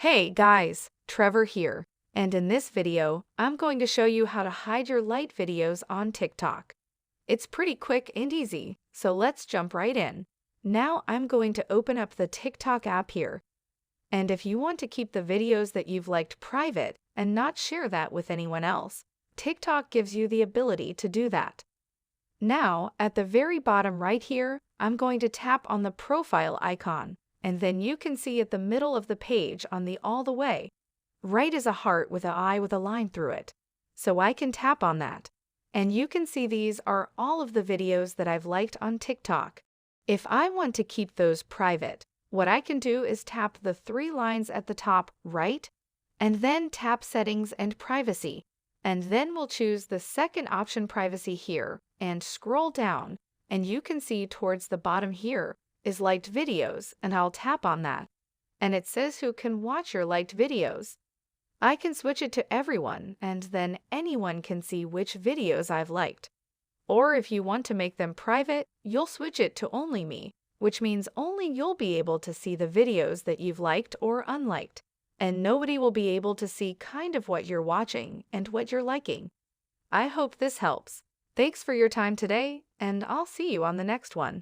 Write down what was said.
Hey guys, Trevor here, and in this video, I'm going to show you how to hide your light videos on TikTok. It's pretty quick and easy, so let's jump right in. Now I'm going to open up the TikTok app here, and if you want to keep the videos that you've liked private and not share that with anyone else, TikTok gives you the ability to do that. Now, at the very bottom right here, I'm going to tap on the profile icon, and then you can see at the middle of the page on the all the way, right is a heart with an eye with a line through it. So I can tap on that, and you can see these are all of the videos that I've liked on TikTok. If I want to keep those private, what I can do is tap the three lines at the top right, and then tap Settings and Privacy, and then we'll choose the second option, Privacy, here, and scroll down, and you can see towards the bottom here is liked videos, and I'll tap on that, and it says who can watch your liked videos. I can switch it to everyone, and then anyone can see which videos I've liked. Or if you want to make them private, you'll switch it to only me, which means only you'll be able to see the videos that you've liked or unliked, and nobody will be able to see kind of what you're watching and what you're liking. I hope this helps. Thanks for your time today, and I'll see you on the next one.